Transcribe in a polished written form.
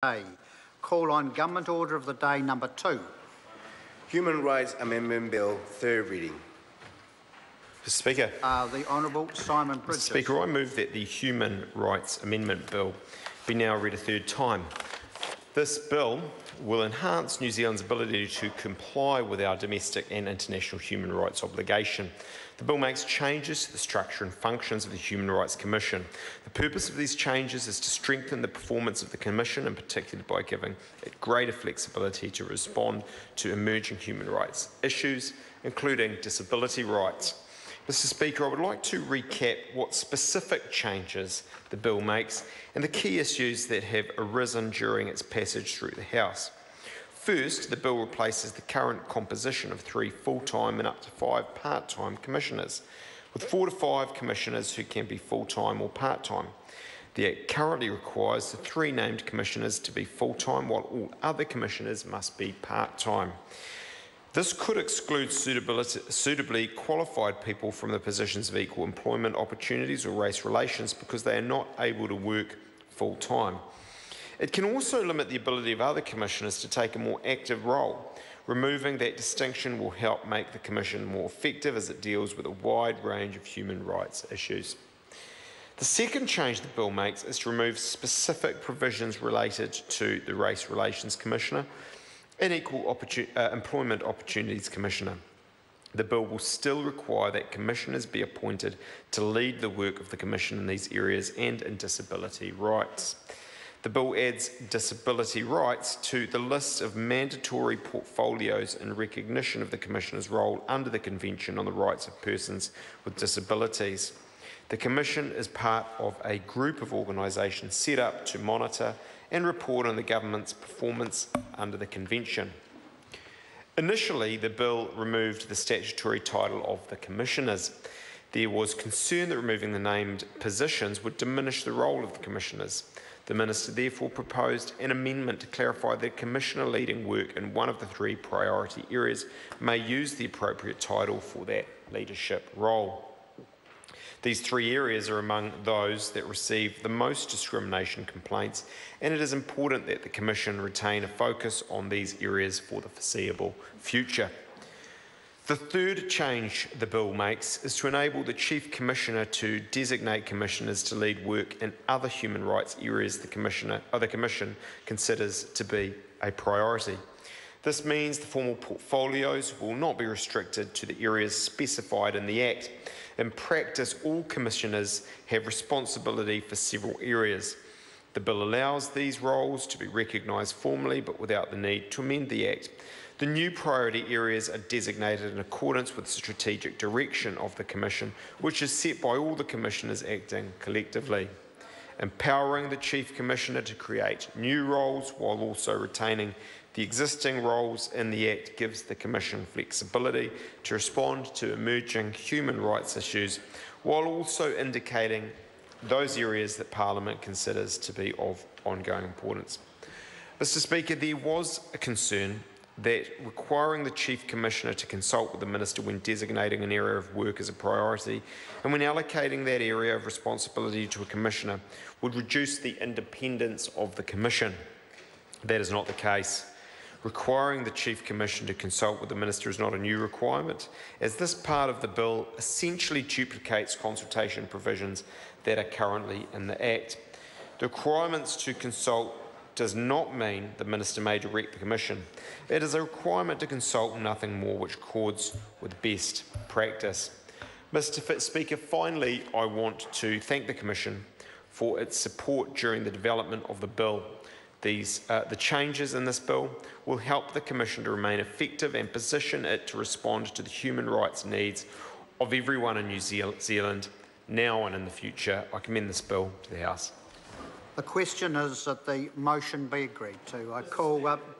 day. Call on Government Order of the Day number 2. Human Rights Amendment Bill, third reading. Mr. Speaker. The Honourable Simon Bridges. Mr. Speaker, I move that the Human Rights Amendment Bill be now read a third time. This bill will enhance New Zealand's ability to comply with our domestic and international human rights obligation. The bill makes changes to the structure and functions of the Human Rights Commission. The purpose of these changes is to strengthen the performance of the Commission, in particular by giving it greater flexibility to respond to emerging human rights issues, including disability rights. Mr. Speaker, I would like to recap what specific changes the bill makes and the key issues that have arisen during its passage through the House. First, the bill replaces the current composition of 3 full-time and up to 5 part-time commissioners, with 4 to 5 commissioners who can be full-time or part-time. The Act currently requires the 3 named commissioners to be full-time, while all other commissioners must be part-time. This could exclude suitably qualified people from the positions of equal employment opportunities or race relations because they are not able to work full-time. It can also limit the ability of other commissioners to take a more active role. Removing that distinction will help make the Commission more effective as it deals with a wide range of human rights issues. The second change the bill makes is to remove specific provisions related to the Race Relations Commissioner and Equal Employment Opportunities Commissioner. The bill will still require that commissioners be appointed to lead the work of the Commission in these areas and in disability rights. The bill adds disability rights to the list of mandatory portfolios in recognition of the Commissioner's role under the Convention on the Rights of Persons with Disabilities. The Commission is part of a group of organisations set up to monitor and report on the government's performance under the Convention. Initially, the bill removed the statutory title of the Commissioners. There was concern that removing the named positions would diminish the role of the Commissioners. The Minister therefore proposed an amendment to clarify that a Commissioner leading work in one of the 3 priority areas may use the appropriate title for that leadership role. These 3 areas are among those that receive the most discrimination complaints, and it is important that the Commission retain a focus on these areas for the foreseeable future. The third change the bill makes is to enable the Chief Commissioner to designate commissioners to lead work in other human rights areas the Commission considers to be a priority. This means the formal portfolios will not be restricted to the areas specified in the Act. In practice, all commissioners have responsibility for several areas. The bill allows these roles to be recognised formally but without the need to amend the Act. The new priority areas are designated in accordance with the strategic direction of the Commission, which is set by all the Commissioners acting collectively. Empowering the Chief Commissioner to create new roles while also retaining the existing roles in the Act gives the Commission flexibility to respond to emerging human rights issues while also indicating those areas that Parliament considers to be of ongoing importance. Mr. Speaker, there was a concern that requiring the Chief Commissioner to consult with the Minister when designating an area of work as a priority and when allocating that area of responsibility to a Commissioner would reduce the independence of the Commission. That is not the case. Requiring the Chief Commissioner to consult with the Minister is not a new requirement, as this part of the bill essentially duplicates consultation provisions that are currently in the Act. The requirements to consult does not mean the Minister may direct the Commission. It is a requirement to consult, nothing more, which accords with best practice. Mr. Speaker, finally, I want to thank the Commission for its support during the development of the bill. The changes in this bill will help the Commission to remain effective and position it to respond to the human rights needs of everyone in New Zealand, now and in the future. I commend this bill to the House. The question is that the motion be agreed to. I call up